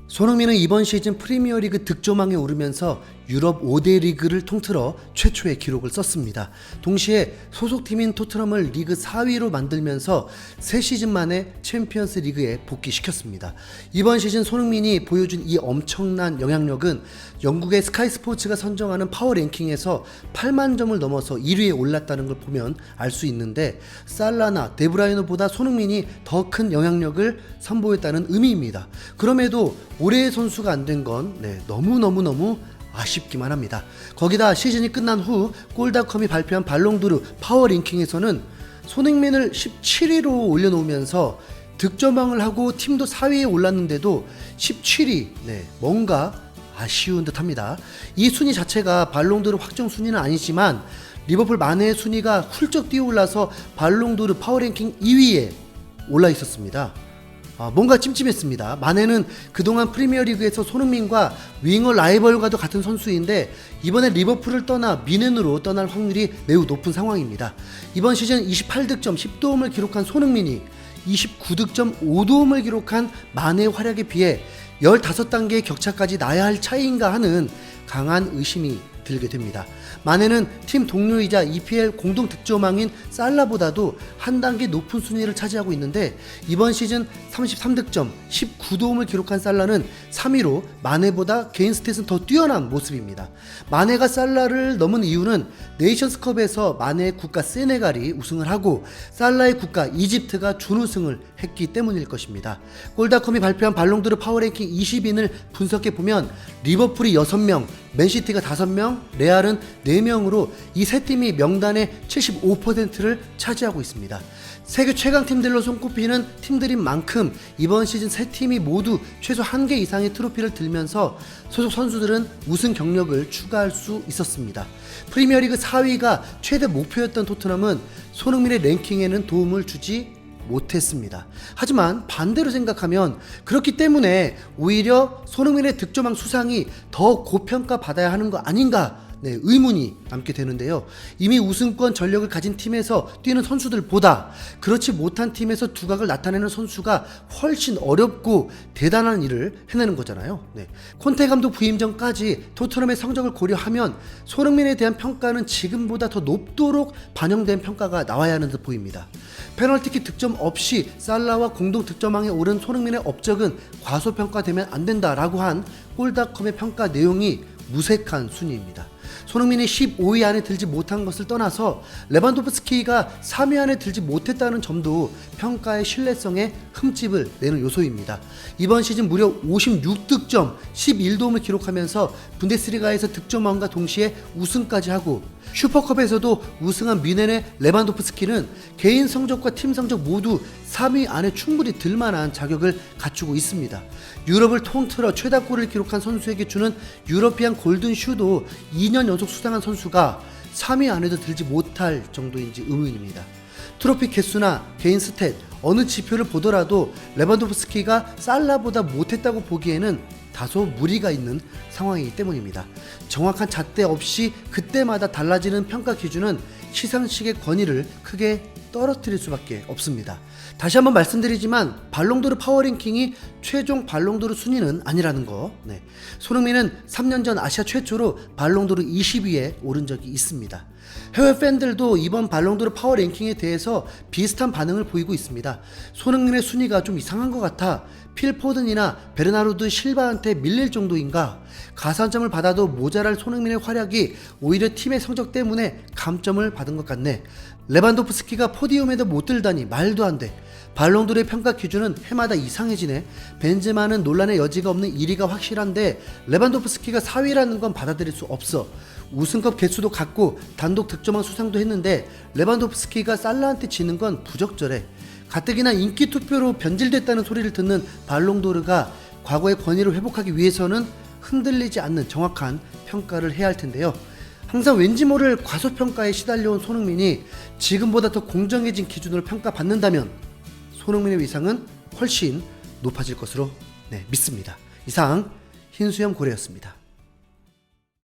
손흥민은 이번 시즌 프리미어리그 득점왕에 오르면서 유럽 5대 리그를 통틀어 최초의 기록을 썼습니다. 동시에 소속팀인 토트넘을 리그 4위로 만들면서 3시즌 만에 챔피언스 리그에 복귀시켰습니다. 이번 시즌 손흥민이 보여준 이 엄청난 영향력은 영국의 스카이 스포츠가 선정하는 파워 랭킹에서 8만 점을 넘어서 1위에 올랐다는 걸 보면 알 수 있는데, 살라나 데브라이너보다 손흥민이 더 큰 영향력을 선보였다는 의미입니다. 그럼에도 올해의 선수가 안 된 건 너무너무 아쉽기만 합니다. 거기다 시즌이 끝난 후 골닷컴이 발표한 발롱도르 파워 랭킹에서는 손흥민을 17위로 올려놓으면서 득점왕을 하고 팀도 4위에 올랐는데도 17위, 뭔가 아쉬운 듯합니다. 이 순위 자체가 발롱도르 확정 순위는 아니지만 리버풀 마네의 순위가 훌쩍 뛰어올라서 발롱도르 파워랭킹 2위에 올라 있었습니다. 뭔가 찜찜했습니다. 마네는 그동안 프리미어리그에서 손흥민과 윙어 라이벌과도 같은 선수인데 이번에 리버풀을 떠나 미넨으로 떠날 확률이 매우 높은 상황입니다. 이번 시즌 28득점 10도움을 기록한 손흥민이 29득점 5도움을 기록한 마네의 활약에 비해 15단계의 격차까지 나야 할 차이인가 하는 강한 의심이 들게 됩니다. 마네는 팀 동료이자 EPL 공동 득점왕인 살라보다도 한 단계 높은 순위를 차지하고 있는데, 이번 시즌 33득점 19도움을 기록한 살라는 3위로 마네보다 개인 스탯은 더 뛰어난 모습입니다. 마네가 살라를 넘은 이유는 네이션스컵에서 마네의 국가 세네갈이 우승을 하고 살라의 국가 이집트가 준우승을 했기 때문일 것입니다. 골닷컴이 발표한 발롱도르 파워랭킹 20인을 분석해보면 리버풀이 6명, 맨시티가 5명, 레알은 4명으로 이 세 팀이 명단의 75%를 차지하고 있습니다. 세계 최강팀들로 손꼽히는 팀들인 만큼 이번 시즌 세 팀이 모두 최소 1개 이상의 트로피를 들면서 소속 선수들은 우승 경력을 추가할 수 있었습니다. 프리미어리그 4위가 최대 목표였던 토트넘은 손흥민의 랭킹에는 도움을 주지 못했습니다. 하지만 반대로 생각하면 그렇기 때문에 오히려 손흥민의 득점왕 수상이 더 고평가 받아야 하는 거 아닌가 의문이 남게 되는데요. 이미 우승권 전력을 가진 팀에서 뛰는 선수들보다 그렇지 못한 팀에서 두각을 나타내는 선수가 훨씬 어렵고 대단한 일을 해내는 거잖아요. 콘테 감독 부임 전까지 토트넘의 성적을 고려하면 손흥민에 대한 평가는 지금보다 더 높도록 반영된 평가가 나와야 하는 듯 보입니다. 페널티킥 득점 없이 살라와 공동 득점왕에 오른 손흥민의 업적은 과소평가되면 안 된다라고 한 골닷컴의 평가 내용이 무색한 순위입니다. 손흥민이 15위 안에 들지 못한 것을 떠나서 레반도프스키가 3위 안에 들지 못했다는 점도 평가의 신뢰성에 흠집을 내는 요소입니다. 이번 시즌 무려 56득점 11도움을 기록하면서 분데스리가에서 득점왕과 동시에 우승까지 하고 슈퍼컵에서도 우승한 뮌헨의 레반도프스키는 개인 성적과 팀 성적 모두 3위 안에 충분히 들만한 자격을 갖추고 있습니다. 유럽을 통틀어 최다골을 기록한 선수에게 주는 유러피안 골든 슈도 2년 연속 수상한 선수가 3위 안에도 들지 못할 정도인지 의문입니다. 트로피 개수나 개인 스탯 어느 지표를 보더라도 레반도프스키가 살라보다 못했다고 보기에는 다소 무리가 있는 상황이기 때문입니다. 정확한 잣대 없이 그때마다 달라지는 평가 기준은 시상식의 권위를 크게 떨어뜨릴 수밖에 없습니다. 다시 한번 말씀드리지만 발롱도르 파워랭킹이 최종 발롱도르 순위는 아니라는 거. 손흥민은 3년 전 아시아 최초로 발롱도르 20위에 오른 적이 있습니다. 해외 팬들도 이번 발롱도르 파워랭킹에 대해서 비슷한 반응을 보이고 있습니다. 손흥민의 순위가 좀 이상한 것 같아. 필 포든이나 베르나르도 실바한테 밀릴 정도인가? 가산점을 받아도 모자랄 손흥민의 활약이 오히려 팀의 성적 때문에 감점을 받은 것 같네. 레반도프스키가 포디움에도 못 들다니 말도 안 돼. 발롱도르의 평가 기준은 해마다 이상해지네. 벤제마는 논란의 여지가 없는 1위가 확실한데 레반도프스키가 4위라는 건 받아들일 수 없어. 우승컵 개수도 같고 단독 득점왕 수상도 했는데 레반도프스키가 살라한테 지는 건 부적절해. 가뜩이나 인기 투표로 변질됐다는 소리를 듣는 발롱도르가 과거의 권위를 회복하기 위해서는 흔들리지 않는 정확한 평가를 해야 할 텐데요. 항상 왠지 모를 과소평가에 시달려온 손흥민이 지금보다 더 공정해진 기준으로 평가받는다면 손흥민의 위상은 훨씬 높아질 것으로 믿습니다. 이상 흰수염 고래였습니다.